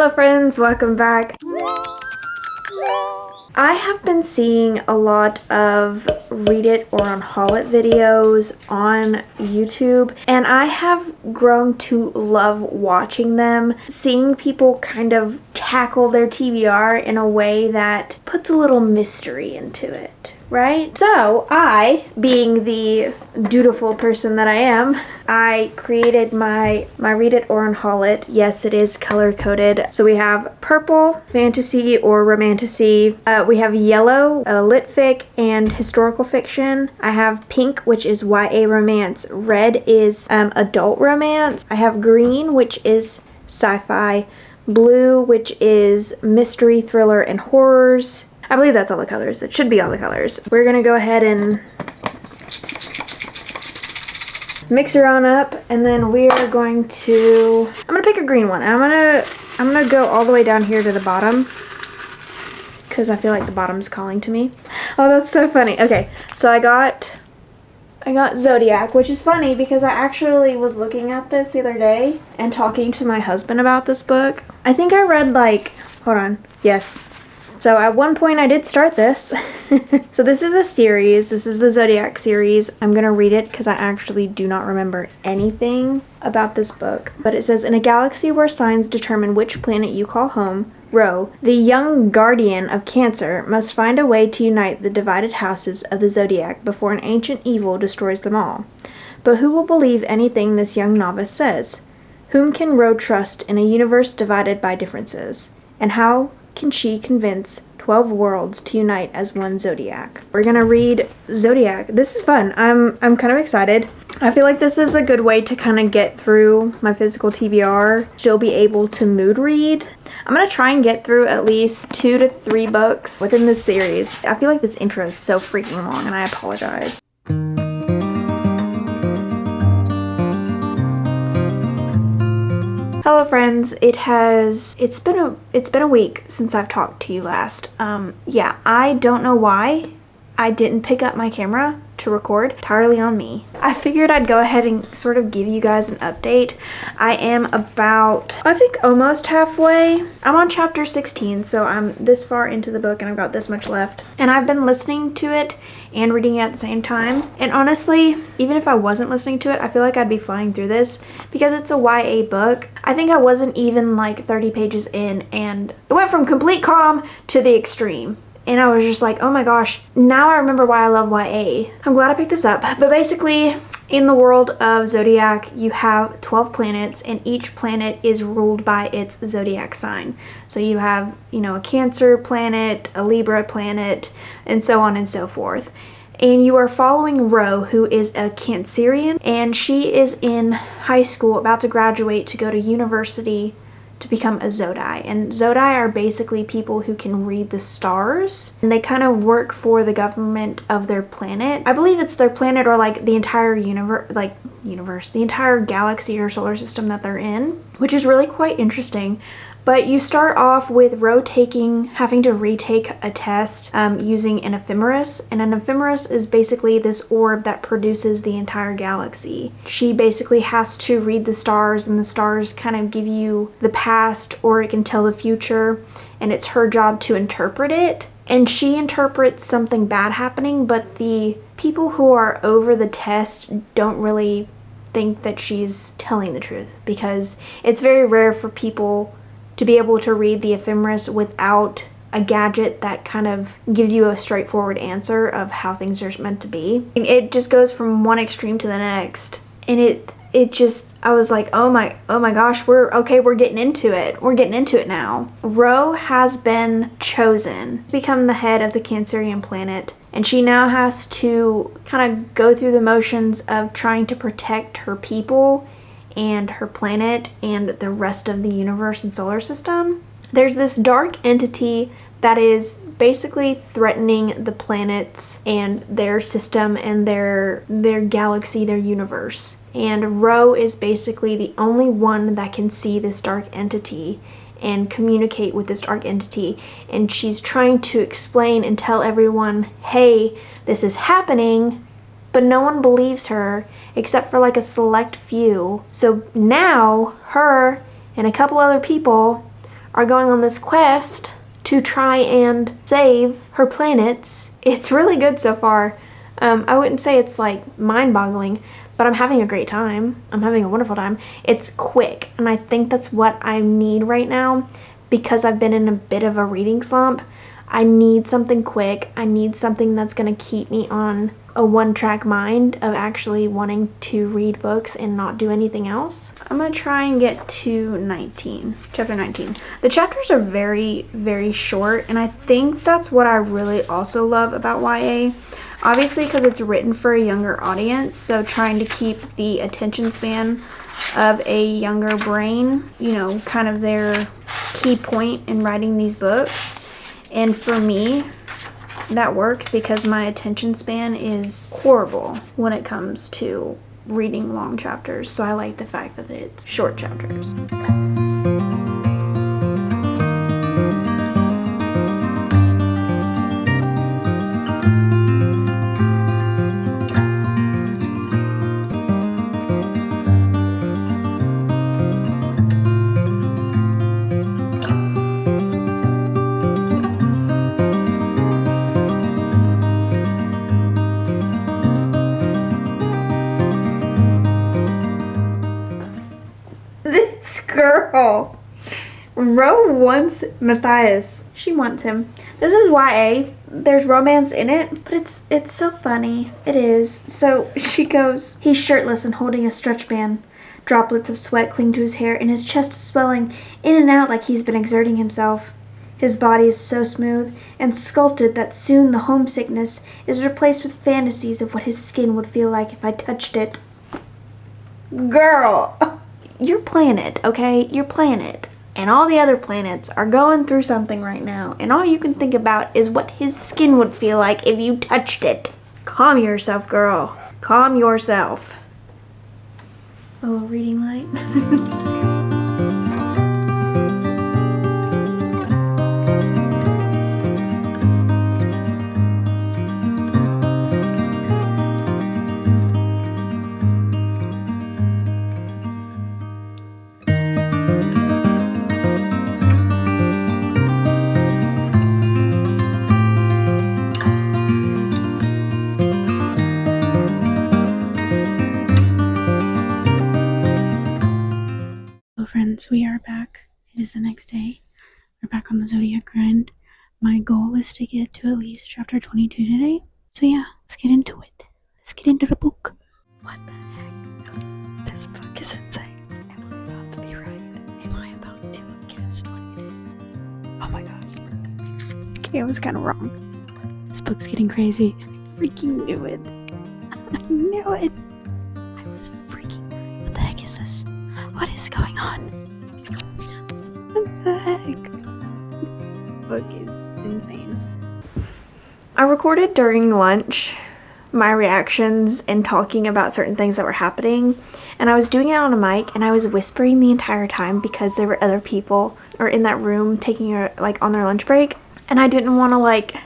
Hello friends, welcome back. I have been seeing a lot of read it or unhaul it videos on YouTube, and I have grown to love watching them, seeing people kind of tackle their TBR in a way that puts a little mystery into it, right? So I, being the dutiful person that I am, I created my read it or unhaul it. Yes, it is color coded. So we have purple, fantasy or romantasy. We have yellow, lit fic and historical fiction. I have pink, which is YA romance. Red is adult romance. I have green, which is sci-fi. Blue, which is mystery, thriller, and horrors. I believe that's all the colors. It should be all the colors. We're gonna go ahead and mix her on up, and then we are going to, I'm gonna pick a green one. I'm gonna go all the way down here to the bottom because I feel like the bottom's calling to me. Oh, that's so funny. Okay, so I got Zodiac, which is funny because I actually was looking at this the other day and talking to my husband about this book. I think I read hold on, yes. So at one point I did start this. So this is a series. This is the Zodiac series. I'm going to read it because I actually do not remember anything about this book. But it says, in a galaxy where signs determine which planet you call home, Ro, the young guardian of Cancer, must find a way to unite the divided houses of the Zodiac before an ancient evil destroys them all. But who will believe anything this young novice says? Whom can Ro trust in a universe divided by differences? And how can she convince 12 worlds to unite as one Zodiac? We're gonna read Zodiac. This is fun. I'm kind of excited. I feel like this is a good way to kind of get through my physical TBR, still be able to mood read. I'm gonna try and get through at least 2 to 3 books within this series. I feel like this intro is so freaking long, and I apologize. Hello friends, it's been a week since I've talked to you last. Yeah, I don't know why I didn't pick up my camera to record. Entirely on me. I figured I'd go ahead and sort of give you guys an update. I am about, I think, almost halfway. I'm on chapter 16, so I'm this far into the book and I've got this much left. And I've been listening to it and reading it at the same time. And honestly, even if I wasn't listening to it, I feel like I'd be flying through this because it's a YA book. I think I wasn't even like 30 pages in and it went from complete calm to the extreme. And I was just like, oh my gosh, now I remember why I love YA. I'm glad I picked this up. But basically, in the world of Zodiac, you have 12 planets, and each planet is ruled by its zodiac sign. So you have, a Cancer planet, a Libra planet, and so on and so forth. And you are following Ro, who is a Cancerian, and she is in high school, about to graduate to go to university to become a Zodi. And Zodi are basically people who can read the stars, and they kind of work for the government of their planet. I believe it's their planet or like the entire the entire galaxy or solar system that they're in, which is really quite interesting. But you start off with Ro having to retake a test using an ephemeris. And an ephemeris is basically this orb that produces the entire galaxy. She basically has to read the stars, and the stars kind of give you the past, or it can tell the future. And it's her job to interpret it. And she interprets something bad happening, but the people who are over the test don't really think that she's telling the truth, because it's very rare for people to be able to read the ephemeris without a gadget that kind of gives you a straightforward answer of how things are meant to be. It just goes from one extreme to the next. And it just, I was like, oh my gosh, we're getting into it. We're getting into it now. Ro has been chosen to become the head of the Cancerian planet, and she now has to kind of go through the motions of trying to protect her people and her planet and the rest of the universe and solar system. There's this dark entity that is basically threatening the planets and their system and their galaxy, their universe. And Ro is basically the only one that can see this dark entity and communicate with this dark entity. And she's trying to explain and tell everyone, hey, this is happening, but no one believes her except for like a select few. So now her and a couple other people are going on this quest to try and save her planets. It's really good so far. I wouldn't say it's like mind-boggling, but I'm having a great time. I'm having a wonderful time. It's quick, and I think that's what I need right now because I've been in a bit of a reading slump. I need something quick. I need something that's going to keep me on a one-track mind of actually wanting to read books and not do anything else. I'm going to try and get to 19, chapter 19. The chapters are very, very short, and I think that's what I really also love about YA. Obviously, because it's written for a younger audience, so trying to keep the attention span of a younger brain, you know, kind of their key point in writing these books. And for me, that works because my attention span is horrible when it comes to reading long chapters. So I like the fact that it's short chapters. Girl, Ro wants Matthias. She wants him. This is YA. There's romance in it, but it's so funny. It is. So she goes, he's shirtless and holding a stretch band. Droplets of sweat cling to his hair, and his chest is swelling in and out like he's been exerting himself. His body is so smooth and sculpted that soon the homesickness is replaced with fantasies of what his skin would feel like if I touched it. Girl! Your planet, okay? Your planet and all the other planets are going through something right now, and all you can think about is what his skin would feel like if you touched it. Calm yourself, girl. Calm yourself. A little reading light. Friends, we are back. It is the next day. We're back on the Zodiac grind. My goal is to get to at least chapter 22 today. So yeah, let's get into it. Let's get into the book. What the heck? This book is insane. Am I about to be right? Am I about to have guessed what it is? Oh my gosh. Okay, I was kind of wrong. This book's getting crazy. I freaking knew it. I knew it. I was freaking right. What the heck is this? What is going on? What the heck? This book is insane. I recorded during lunch my reactions and talking about certain things that were happening, and I was doing it on a mic, and I was whispering the entire time because there were other people or in that room taking on their lunch break, and I didn't want to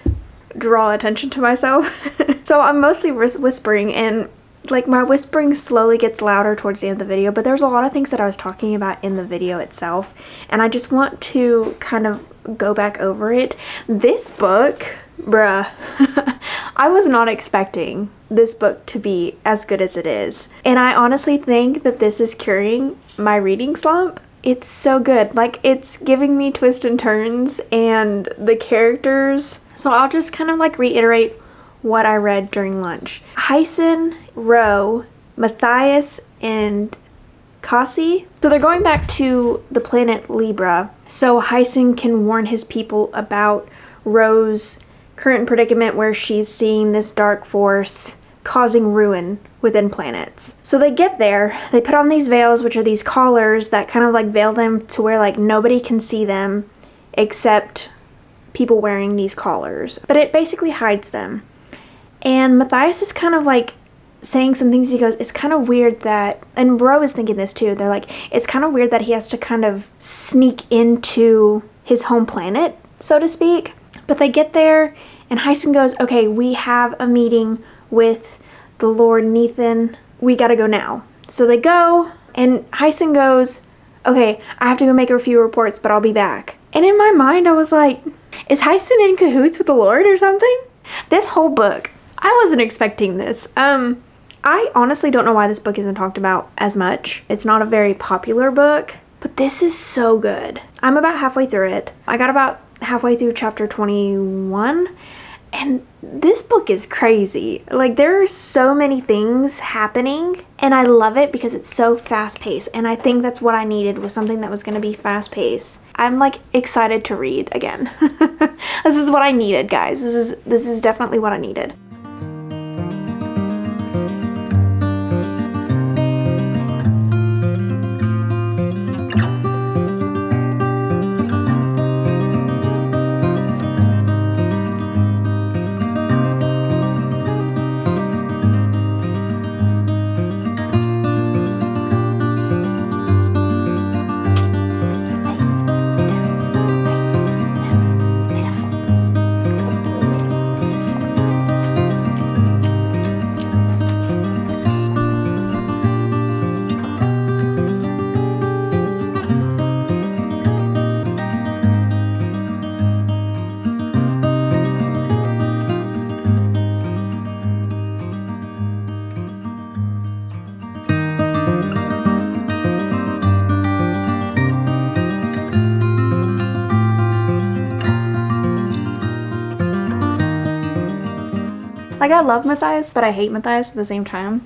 draw attention to myself. So I'm mostly whispering, and my whispering slowly gets louder towards the end of the video, but there's a lot of things that I was talking about in the video itself, and I just want to kind of go back over it. This book, bruh, I was not expecting this book to be as good as it is, and I honestly think that this is curing my reading slump. It's so good. It's giving me twists and turns, and the characters. So I'll just kind of reiterate what I read during lunch. Hyson, Ro, Matthias, and Cassie. So they're going back to the planet Libra, so Hyson can warn his people about Ro's current predicament where she's seeing this dark force causing ruin within planets. So they get there, they put on these veils, which are these collars that kind of veil them to where nobody can see them except people wearing these collars. But it basically hides them. And Matthias is kind of saying some things. He goes, it's kind of weird that, and Ro is thinking this too, they're it's kind of weird that he has to kind of sneak into his home planet, so to speak. But they get there, and Hyson goes, okay, we have a meeting with the Lord Nethan. We gotta go now. So they go, and Hyson goes, okay, I have to go make a few reports, but I'll be back. And in my mind, I was like, is Hyson in cahoots with the Lord or something? This whole book, I wasn't expecting this. I honestly don't know why this book isn't talked about as much. It's not a very popular book, but this is so good. I'm about halfway through it. I got about halfway through chapter 21, and this book is crazy. Like, there are so many things happening, and I love it because it's so fast-paced, and I think that's what I needed, was something that was going to be fast-paced. I'm like excited to read again. This is what I needed, guys. This is definitely what I needed. Like, I love Matthias, but I hate Matthias at the same time.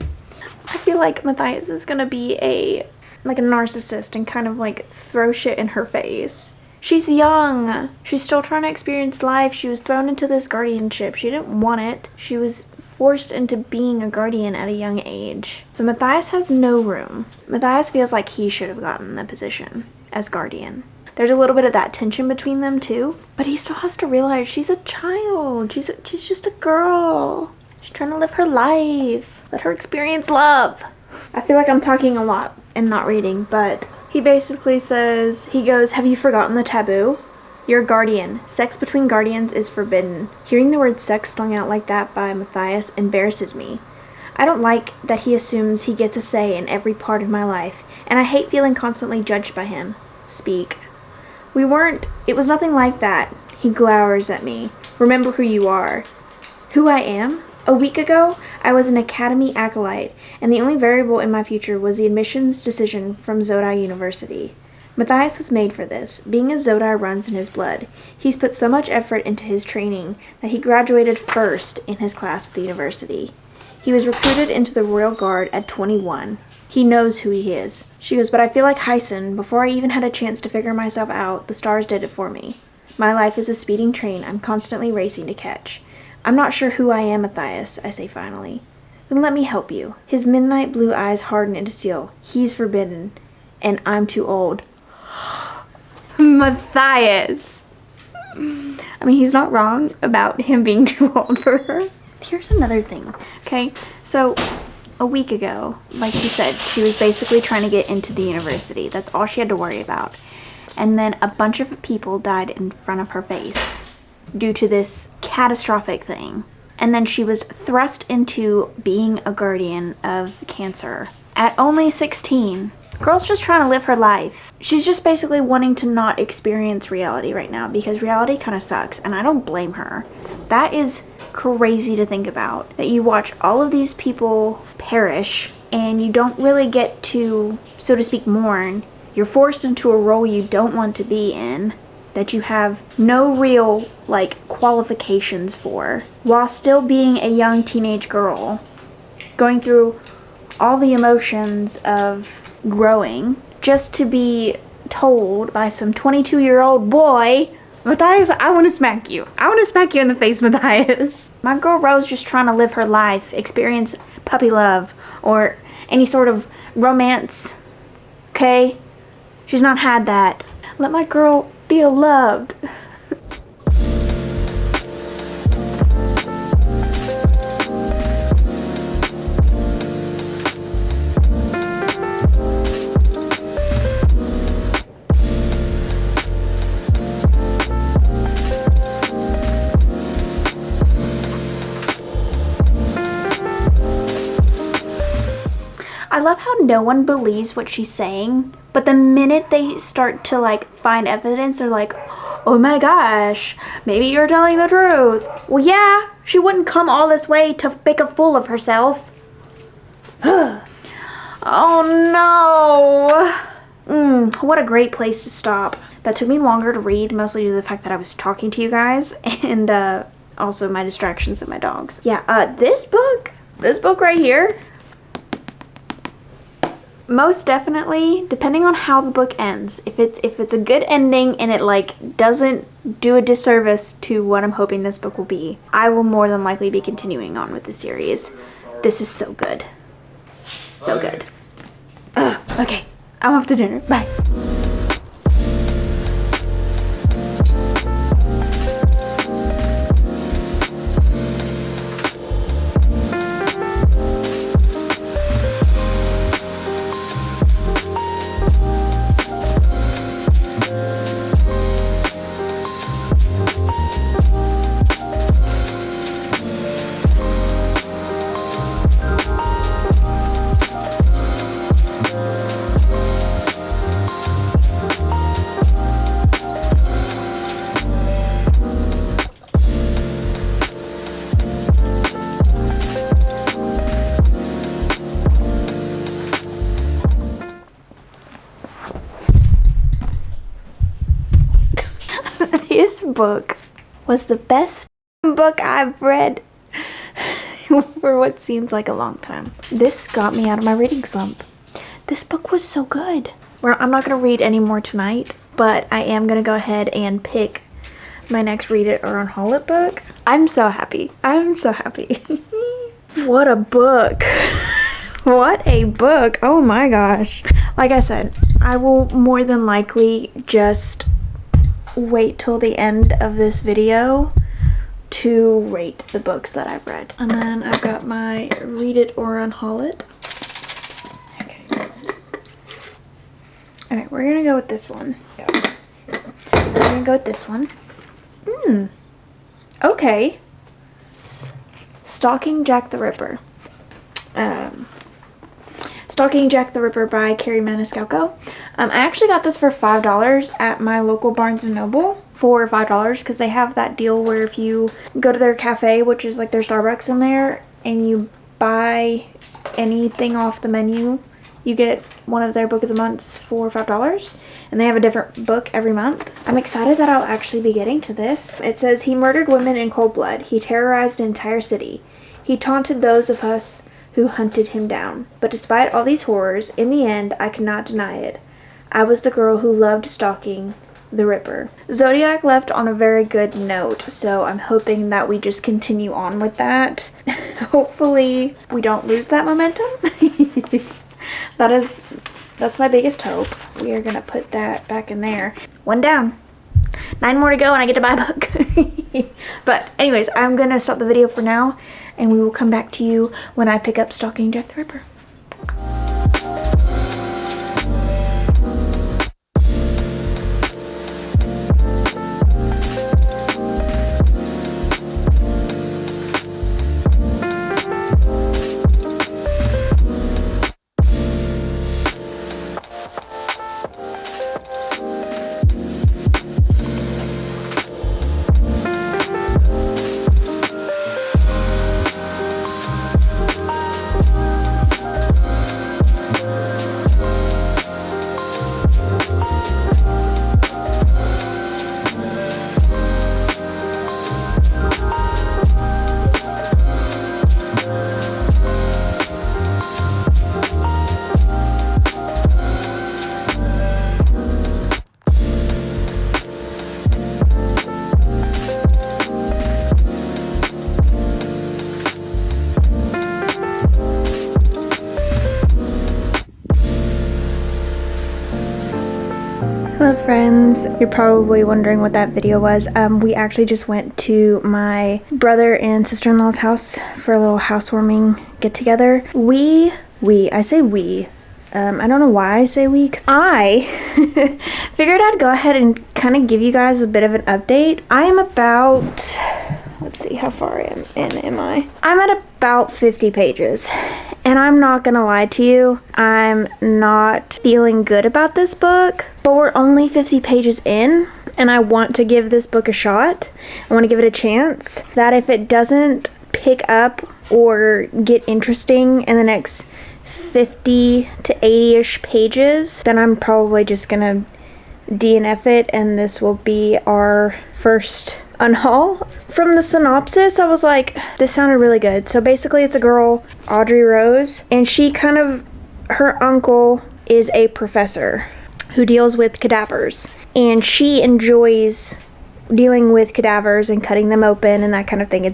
I feel like Matthias is gonna be a narcissist and kind of like throw shit in her face. She's young. She's still trying to experience life. She was thrown into this guardianship. She didn't want it. She was forced into being a guardian at a young age. So Matthias has no room. Matthias feels like he should have gotten the position as guardian. There's a little bit of that tension between them too, but he still has to realize she's a child. She's just a girl. She's trying to live her life. Let her experience love. I feel like I'm talking a lot and not reading, but he basically says, he goes, "Have you forgotten the taboo? You're a guardian. Sex between guardians is forbidden." Hearing the word sex slung out like that by Matthias embarrasses me. I don't like that he assumes he gets a say in every part of my life, and I hate feeling constantly judged by him. Speak. It was nothing like that. He glowers at me. Remember who you are. Who I am? A week ago, I was an academy acolyte, and the only variable in my future was the admissions decision from Zodiac University. Matthias was made for this. Being a Zodiac runs in his blood. He's put so much effort into his training that he graduated first in his class at the university. He was recruited into the Royal Guard at 21. He knows who he is. She goes, "But I feel like Hyson. Before I even had a chance to figure myself out, the stars did it for me. My life is a speeding train I'm constantly racing to catch. I'm not sure who I am, Matthias," I say finally. "Then let me help you." His midnight blue eyes harden into steel. He's forbidden, and I'm too old. Matthias! I mean, he's not wrong about him being too old for her. Here's another thing, okay? So, a week ago, like he said, she was basically trying to get into the university. That's all she had to worry about. And then a bunch of people died in front of her face due to this catastrophic thing. And then she was thrust into being a guardian of cancer at only 16. Girl's just trying to live her life. She's just basically wanting to not experience reality right now because reality kind of sucks, and I don't blame her. That is crazy to think about, that you watch all of these people perish and you don't really get to, so to speak, mourn. You're forced into a role you don't want to be in, that you have no real qualifications for, while still being a young teenage girl going through all the emotions of growing, just to be told by some 22-year-old boy, "Matthias, I want to smack you. I want to smack you in the face, Matthias." My girl Rose just trying to live her life, experience puppy love or any sort of romance, okay? She's not had that. Let my girl feel loved. I love how no one believes what she's saying But the minute they start to like find evidence, they're like, oh my gosh, maybe you're telling the truth. Well, yeah, she wouldn't come all this way to make a fool of herself. Oh no. What a great place to stop. That took me longer to read, mostly due to the fact that I was talking to you guys and also my distractions and my dogs. Yeah, this book right here, most definitely, depending on how the book ends, if it's a good ending and it like doesn't do a disservice to what I'm hoping this book will be, I will more than likely be continuing on with the series. This is so good. So good. Okay, I'm off to dinner. Bye. This book was the best book I've read for what seems like a long time. This got me out of my reading slump. This book was so good. Well, I'm not going to read any more tonight, but I am going to go ahead and pick my next read it or unhaul it book. I'm so happy. I'm so happy. What a book. What a book. Oh my gosh. Like I said, I will more than likely just wait till the end of this video to rate the books that I've read. And then I've got my read it or unhaul it. Okay. Alright, we're gonna go with this one. We're gonna go with this one. Okay. Stalking Jack the Ripper. Stalking Jack the Ripper by Carrie Maniscalco. I actually got this for $5 at my local Barnes & Noble for $5 because they have that deal where if you go to their cafe, which is like their Starbucks in there, and you buy anything off the menu, you get one of their book of the months for $5. And they have a different book every month. I'm excited that I'll actually be getting to this. It says, he murdered women in cold blood. He terrorized an entire city. He taunted those of us who hunted him down. But despite all these horrors, in the end, I could not deny it. I was the girl who loved stalking the Ripper. Zodiac left on a very good note, so I'm hoping that we just continue on with that. Hopefully we don't lose that momentum. That's my biggest hope. We are gonna put that back in there. One down. 9 more to go and I get to buy a book. But anyways, I'm gonna stop the video for now and we will come back to you when I pick up Stalking Jack the Ripper. Hello friends, you're probably wondering what that video was. We actually just went to my brother and sister-in-law's house for a little housewarming get-together. I say we. I don't know why I say we, because I figured I'd go ahead and kind of give you guys a bit of an update. I am about, let's see, how far am I? I'm at about 50 pages. And I'm not gonna lie to you, I'm not feeling good about this book, but we're only 50 pages in, and I want to give this book a shot. I want to give it a chance, that if it doesn't pick up or get interesting in the next 50 to 80-ish pages, then I'm probably just gonna DNF it, and this will be our first unhaul. From the synopsis, I was like, this sounded really good. So basically it's a girl, Audrey Rose, and her uncle is a professor who deals with cadavers, and she enjoys dealing with cadavers and cutting them open and that kind of thing.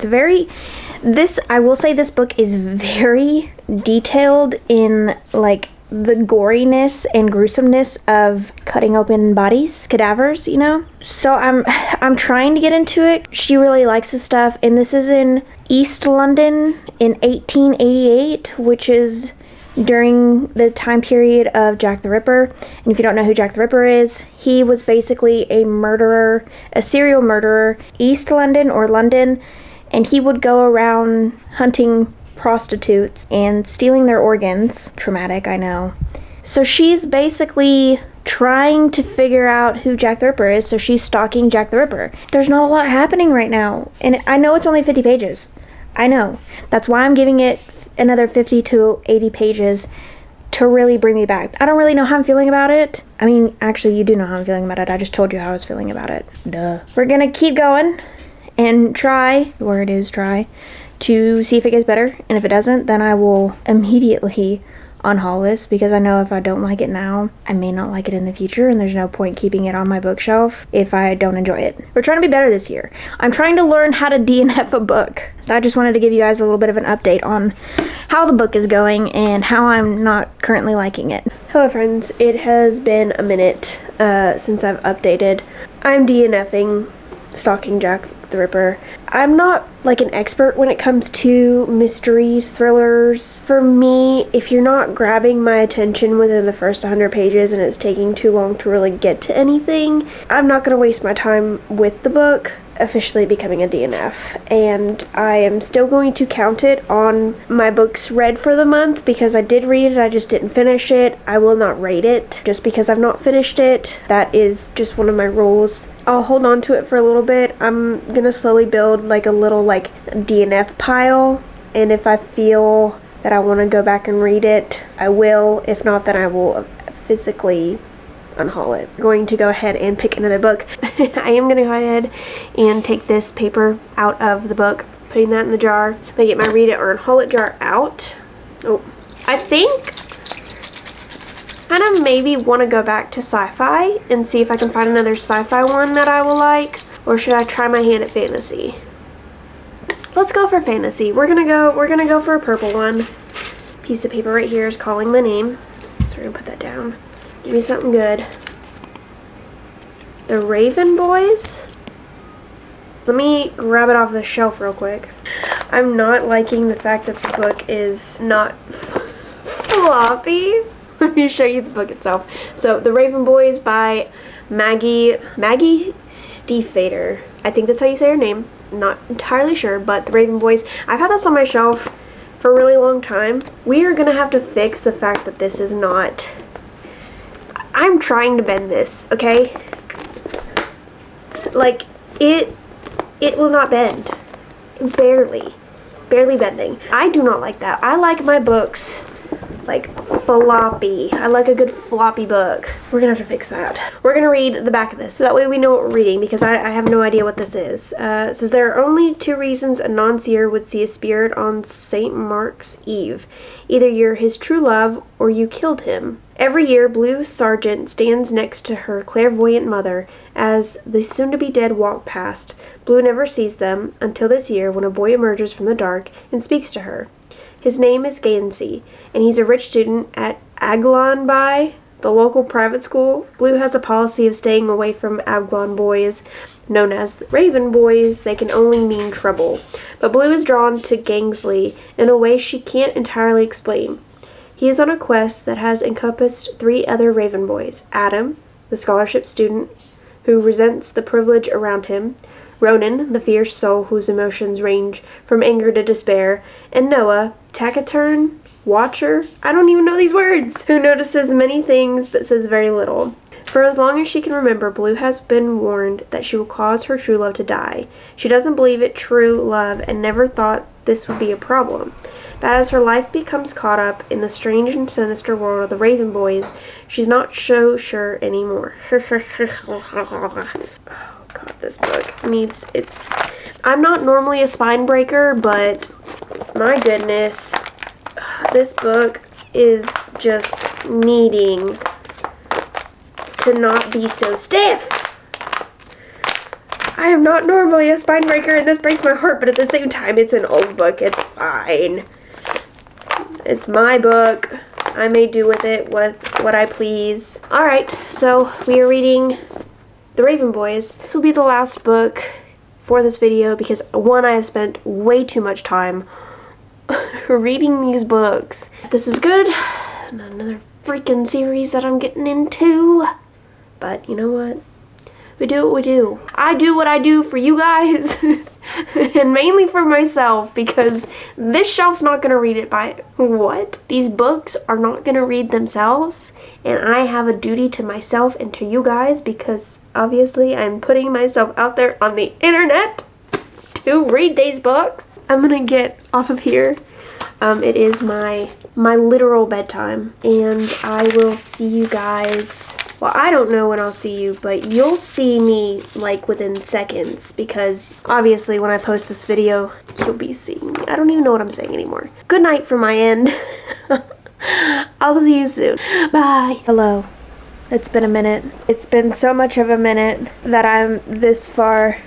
I will say this book is very detailed in like the goriness and gruesomeness of cutting open bodies, cadavers, you know? So I'm trying to get into it. She really likes this stuff, and this is in East London in 1888, which is during the time period of Jack the Ripper. And if you don't know who Jack the Ripper is, he was basically a serial murderer, East London or London, and he would go around hunting prostitutes and stealing their organs. Traumatic, I know. So she's basically trying to figure out who Jack the Ripper is, so she's stalking Jack the Ripper. There's not a lot happening right now, and I know it's only 50 pages. I know. That's why I'm giving it another 50 to 80 pages to really bring me back. I don't really know how I'm feeling about it. I mean, actually, you do know how I'm feeling about it. I just told you how I was feeling about it. Duh. We're gonna keep going and try, the word is try, to see if it gets better, and if it doesn't, then I will immediately unhaul this, because I know if I don't like it now, I may not like it in the future, and there's no point keeping it on my bookshelf if I don't enjoy it. We're trying to be better this year. I'm trying to learn how to DNF a book. I just wanted to give you guys a little bit of an update on how the book is going and how I'm not currently liking it. Hello friends, it has been a minute since I've updated. I'm DNFing Stalking Jack the Ripper. I'm not like an expert when it comes to mystery thrillers. For me, if you're not grabbing my attention within the first 100 pages and it's taking too long to really get to anything, I'm not going to waste my time with the book officially becoming a DNF. And I am still going to count it on my books read for the month, because I did read it, I just didn't finish it. I will not rate it just because I've not finished it. That is just one of my rules. I'll hold on to it for a little bit. I'm gonna slowly build like a little like DNF pile, and if I feel that I want to go back and read it, I will. If not, then I will physically unhaul it. I'm going to go ahead and pick another book. I am going to go ahead and take this paper out of the book, putting that in the jar. I'm going to get my read it or unhaul it jar out. Oh, I think kind of maybe want to go back to sci-fi and see if I can find another sci-fi one that I will like, or should I try my hand at fantasy? Let's go for fantasy. We're gonna go for a purple one. Piece of paper right here is calling my name, so we're gonna put that down. Give me something good. The Raven Boys. Let me grab it off the shelf real quick. I'm not liking the fact that the book is not floppy. Let me show you the book itself. So, The Raven Boys by Maggie Stiefvater. I think that's how you say her name. Not entirely sure, but The Raven Boys. I've had this on my shelf for a really long time. We are gonna have to fix the fact that this is not... I'm trying to bend this, okay? Like, it will not bend. Barely bending. I do not like that. I like my books like floppy. I like a good floppy book. We're gonna have to fix that. We're gonna read the back of this so that way we know what we're reading, because I have no idea what this is. It says, there are only 2 reasons a non-seer would see a spirit on St. Mark's Eve. Either you're his true love or you killed him. Every year, Blue Sargent stands next to her clairvoyant mother as the soon-to-be-dead walk past. Blue never sees them until this year, when a boy emerges from the dark and speaks to her. His name is Gansey, and he's a rich student at Aglanby, the local private school. Blue has a policy of staying away from Aglan boys, known as the Raven Boys. They can only mean trouble. But Blue is drawn to Gangsley in a way she can't entirely explain. He is on a quest that has encompassed 3 other Raven Boys: Adam, the scholarship student who resents the privilege around him; Ronan, the fierce soul whose emotions range from anger to despair; and Noah, taciturn watcher, I don't even know these words, who notices many things but says very little. For as long as she can remember, Blue has been warned that she will cause her true love to die. She doesn't believe it true love and never thought this would be a problem. But as her life becomes caught up in the strange and sinister world of the Raven Boys, she's not so sure anymore. Oh god, this book needs its... I'm not normally a spine breaker, but my goodness, this book is just needing to not be so stiff. I am not normally a spine breaker and this breaks my heart, but at the same time it's an old book. It's fine. It's my book. I may do with it what I please. Alright, so we are reading The Raven Boys. This will be the last book for this video because one, I have spent way too much time reading these books. If this is good, another freaking series that I'm getting into. But you know what? We do what we do. I do what I do for you guys and mainly for myself because this shelf's not gonna read it by what? These books are not gonna read themselves, and I have a duty to myself and to you guys because obviously I'm putting myself out there on the internet to read these books. I'm gonna get off of here. It is my literal bedtime, and I will see you guys. Well, I don't know when I'll see you, but you'll see me like within seconds because obviously when I post this video, you'll be seeing me. I don't even know what I'm saying anymore. Good night from my end. I'll see you soon. Bye. Hello. It's been a minute. It's been so much of a minute that I'm this far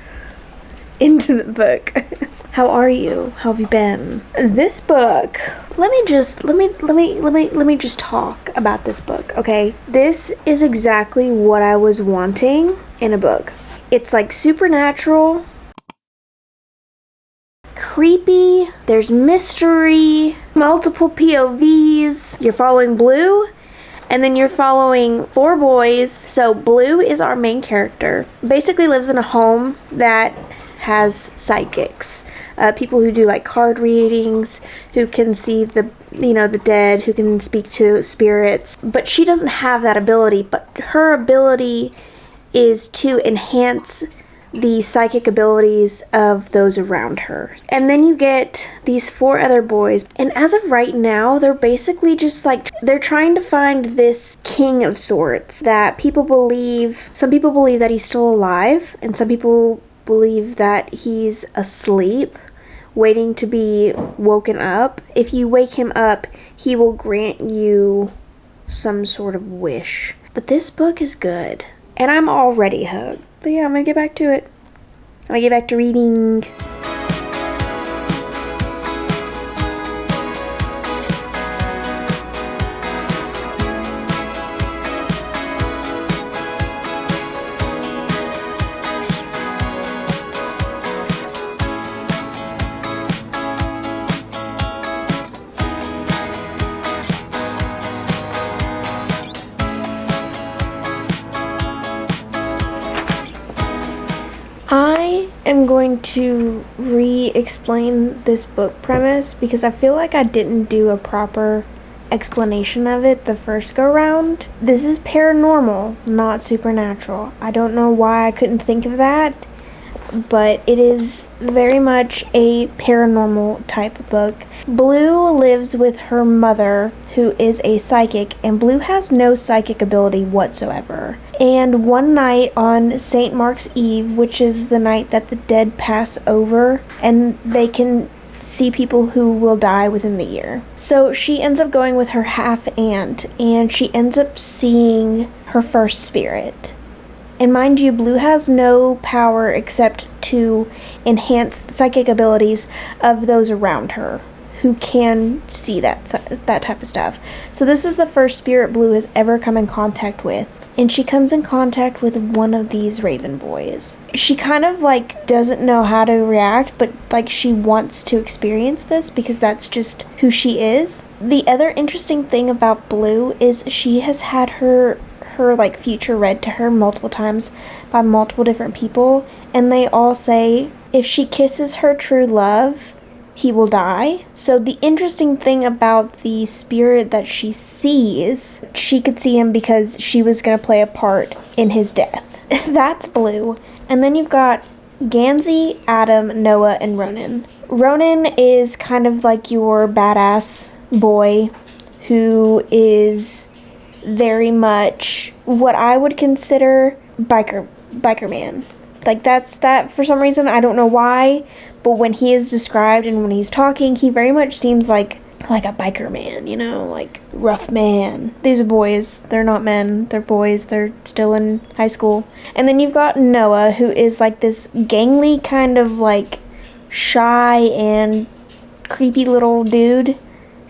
into the book. How are you? How have you been? This book, let me just talk about this book, okay? This is exactly what I was wanting in a book. It's like supernatural, creepy, there's mystery, multiple POVs. You're following Blue, and then you're following 4 boys. So Blue is our main character. Basically lives in a home that has psychics. People who do like card readings, who can see the dead, who can speak to spirits. But she doesn't have that ability, but her ability is to enhance the psychic abilities of those around her. And then you get these 4 other boys, and as of right now, they're basically just like, they're trying to find this king of sorts that people believe, some people believe that he's still alive, and some people believe that he's asleep, waiting to be woken up. If you wake him up, he will grant you some sort of wish. But this book is good, and I'm already hooked. But yeah, I'm gonna get back to it. I'm gonna get back to reading. I am going to re-explain this book premise because I feel like I didn't do a proper explanation of it the first go round. This is paranormal, not supernatural. I don't know why I couldn't think of that, but it is very much a paranormal type book. Blue lives with her mother, who is a psychic, and Blue has no psychic ability whatsoever. And one night on St. Mark's Eve, which is the night that the dead pass over, and they can see people who will die within the year. So she ends up going with her half-aunt, and she ends up seeing her first spirit. And mind you, Blue has no power except to enhance the psychic abilities of those around her who can see that type of stuff. So this is the first spirit Blue has ever come in contact with. And she comes in contact with one of these Raven boys. She kind of like doesn't know how to react, but like she wants to experience this because that's just who she is. The other interesting thing about Blue is she has had her like future read to her multiple times by multiple different people, and they all say if she kisses her true love, he will die. So the interesting thing about the spirit that she sees, she could see him because she was going to play a part in his death. That's blue. And then you've got Gansey, Adam, Noah, and Ronan. Ronan is kind of like your badass boy who is very much what I would consider biker man. Like that for some reason, I don't know why, but when he is described and when he's talking, he very much seems like a biker man, you know, like rough man. These are boys, they're not men, they're boys, they're still in high school. And then you've got Noah, who is like this gangly kind of like shy and creepy little dude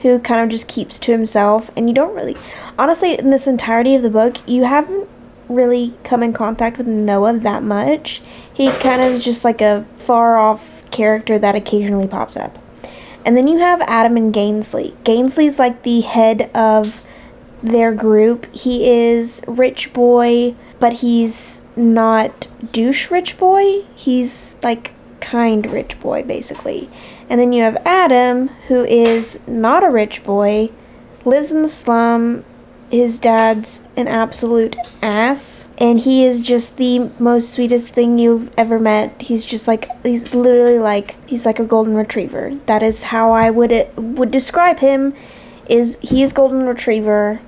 who kind of just keeps to himself, and you don't really, honestly, in this entirety of the book, you haven't really come in contact with Noah that much. He kind of is just like a far off character that occasionally pops up. And then you have Adam and Gainsley. Gainsley's like the head of their group. He is rich boy, but he's not douche rich boy. He's like kind rich boy, basically. And then you have Adam, who is not a rich boy, lives in the slum. His dad's an absolute ass, and he is just the most sweetest thing you've ever met. He's literally like a golden retriever. That is how I would describe him. He is golden retriever,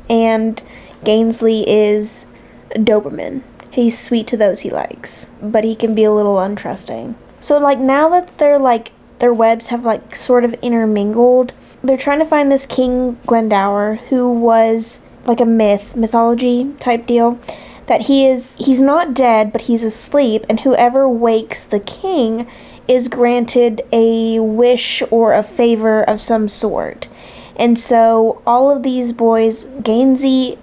and Gainsley is Doberman. He's sweet to those he likes, but he can be a little untrusting. So like now that their webs have like sort of intermingled, they're trying to find this King Glendower, who was like a mythology type deal, that he's not dead, but he's asleep, and whoever wakes the king is granted a wish or a favor of some sort. And so all of these boys, Gansey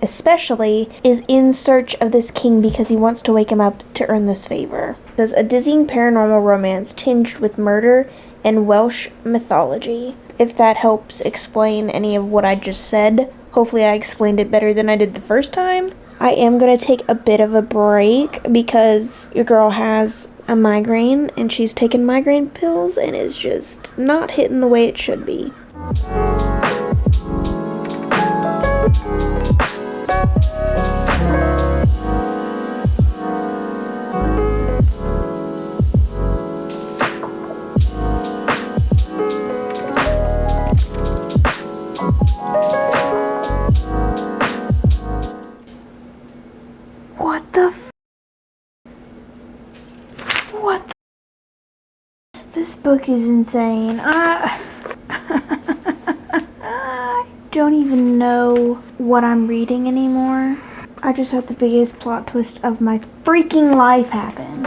especially, is in search of this king because he wants to wake him up to earn this favor. It says, a dizzying paranormal romance tinged with murder and Welsh mythology. If that helps explain any of what I just said, hopefully I explained it better than I did the first time. I am going to take a bit of a break because your girl has a migraine and she's taking migraine pills and is just not hitting the way it should be. This book is insane. I don't even know what I'm reading anymore. I just had the biggest plot twist of my freaking life happen.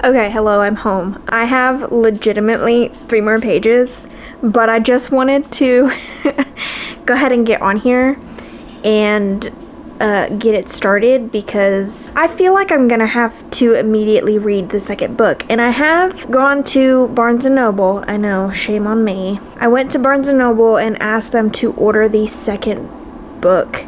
Okay, hello, I'm home. I have legitimately 3 more pages, but I just wanted to go ahead and get on here and get it started because I feel like I'm gonna have to immediately read the second book. And I have gone to Barnes & Noble. I know, shame on me. I went to Barnes & Noble and asked them to order the second book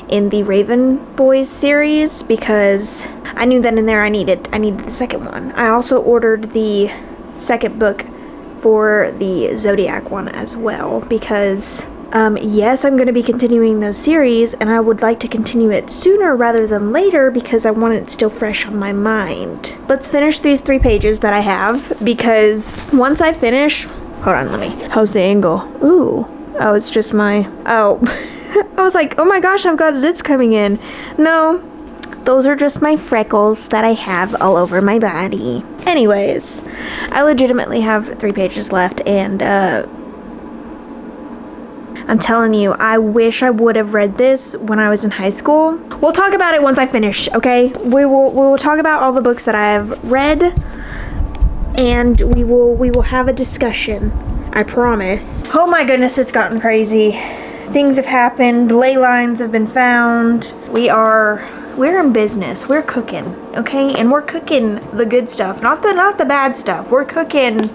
in the Raven Boys series because I knew that in there I needed the second one. I also ordered the second book for the Zodiac one as well because yes, I'm going to be continuing those series and I would like to continue it sooner rather than later because I want it still fresh on my mind. Let's finish these 3 pages that I have because once I finish, hold on, how's the angle? Ooh, oh, it's just I was like, oh my gosh, I've got zits coming in. No, those are just my freckles that I have all over my body. Anyways, I legitimately have 3 pages left, and I'm telling you, I wish I would have read this when I was in high school. We'll talk about it once I finish, okay? We will talk about all the books that I have read, and we will have a discussion. I promise. Oh my goodness, it's gotten crazy. Things have happened. Ley lines have been found. We're in business. We're cooking, okay? And we're cooking the good stuff, not the bad stuff. We're cooking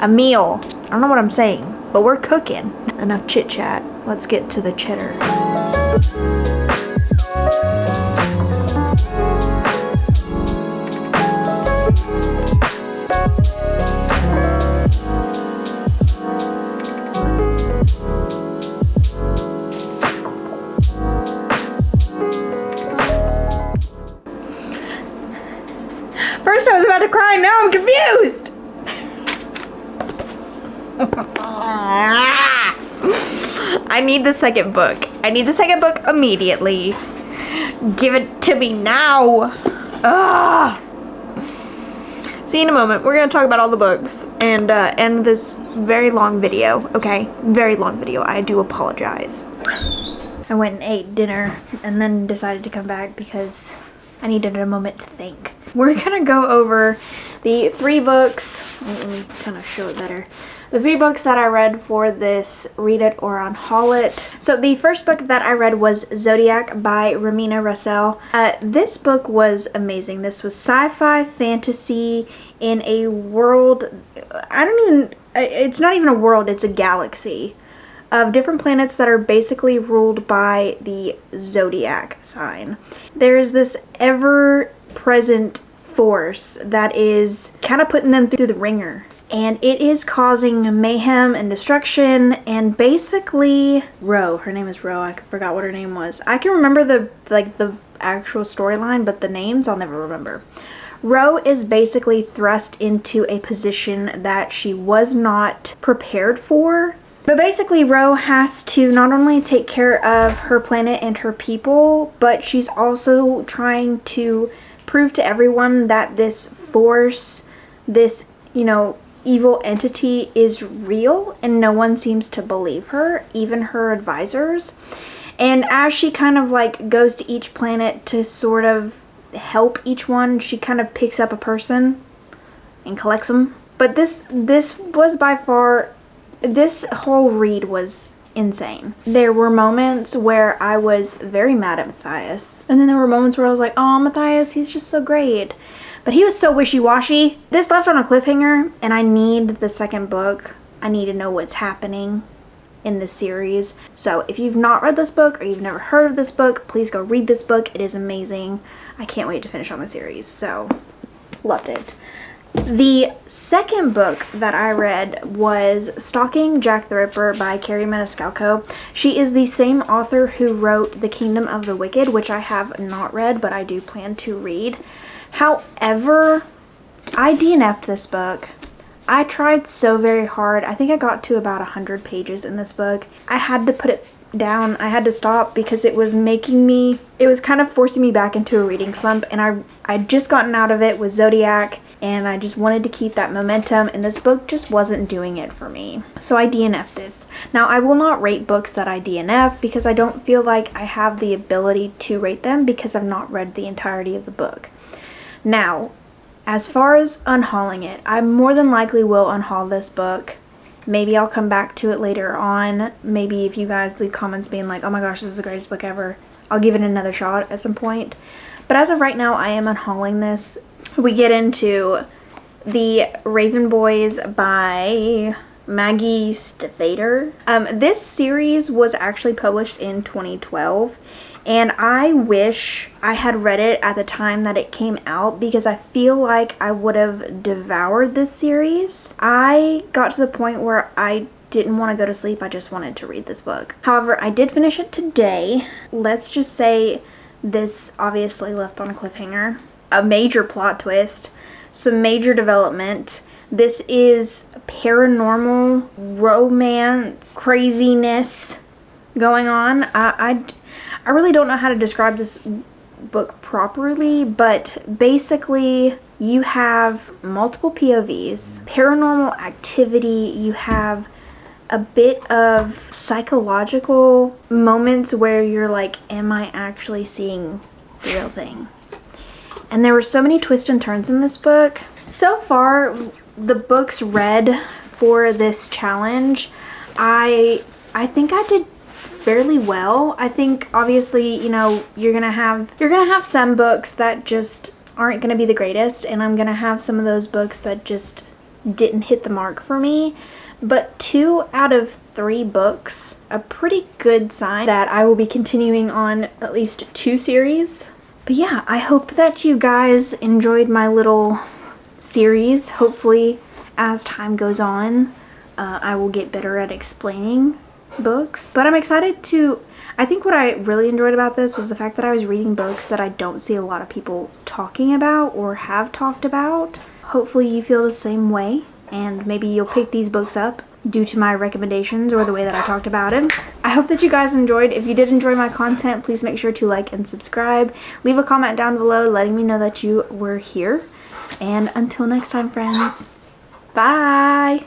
a meal. I don't know what I'm saying, but we're cooking. Enough chit chat. Let's get to the cheddar. First I was about to cry, now I'm confused. I need the second book. I need the second book immediately. Give it to me now. Ugh. See you in a moment. We're gonna talk about all the books and end this very long video, okay? Very long video. I do apologize. I went and ate dinner and then decided to come back because I needed a moment to think. We're gonna go over the 3 books. Let me kind of show it better. The 3 books that I read for this Read It or Unhaul It. So the first book that I read was Zodiac by Ramina Russell. This book was amazing. This was sci-fi fantasy in a world, it's not even a world, it's a galaxy of different planets that are basically ruled by the Zodiac sign. There's this ever-present force that is kind of putting them through the ringer, and it is causing mayhem and destruction. And basically her name is Ro, I forgot what her name was. I can remember the actual storyline, but the names I'll never remember. Ro is basically thrust into a position that she was not prepared for. But basically, Ro has to not only take care of her planet and her people, but she's also trying to prove to everyone that this force, this, evil entity is real, and no one seems to believe her, even her advisors. And as she kind of goes to each planet to sort of help each one, she kind of picks up a person and collects them. But this was by far, this whole read was insane. There were moments where I was very mad at Matthias, and then there were moments where I was like, oh, Matthias, he's just so great. But he was so wishy-washy. This left on a cliffhanger, and I need the second book. I need to know what's happening in this series. So if you've not read this book or you've never heard of this book, please go read this book. It is amazing. I can't wait to finish on the series. So, loved it. The second book that I read was Stalking Jack the Ripper by Carrie Maniscalco. She is the same author who wrote The Kingdom of the Wicked, which I have not read, but I do plan to read. However, I DNF'd this book. I tried so very hard. I think I got to about 100 pages in this book. I had to put it down. I had to stop because it was kind of forcing me back into a reading slump, and I'd just gotten out of it with Zodiac, and I just wanted to keep that momentum, and this book just wasn't doing it for me. So I DNF'd this. Now, I will not rate books that I DNF because I don't feel like I have the ability to rate them because I've not read the entirety of the book. Now, as far as unhauling it, I more than likely will unhaul this book. Maybe I'll come back to it later on. Maybe if you guys leave comments being like, oh my gosh, this is the greatest book ever, I'll give it another shot at some point. But as of right now, I am unhauling this. We get into The Raven Boys by Maggie Stiefvater. This series was actually published in 2012. And I wish I had read it at the time that it came out because I feel like I would have devoured this series. I got to the point where I didn't want to go to sleep. I just wanted to read this book. However, I did finish it today. Let's just say this obviously left on a cliffhanger. A major plot twist. Some major development. This is paranormal romance craziness going on. I really don't know how to describe this book properly, but basically you have multiple POVs, paranormal activity, you have a bit of psychological moments where you're like, am I actually seeing the real thing? And there were so many twists and turns in this book. So far, the books read for this challenge, I I think I did fairly well. I think obviously, you know, you're gonna have some books that just aren't gonna be the greatest, and I'm gonna have some of those books that just didn't hit the mark for me. But 2 out of 3 books, a pretty good sign that I will be continuing on at least 2 series. But yeah, I hope that you guys enjoyed my little series. Hopefully, as time goes on, I will get better at explaining books. But I'm excited to, I think what I really enjoyed about this was the fact that I was reading books that I don't see a lot of people talking about or have talked about. Hopefully you feel the same way, and maybe you'll pick these books up due to my recommendations or the way that I talked about it. I hope that you guys enjoyed. If you did enjoy my content, please make sure to like and subscribe. Leave a comment down below letting me know that you were here. And until next time, friends, bye!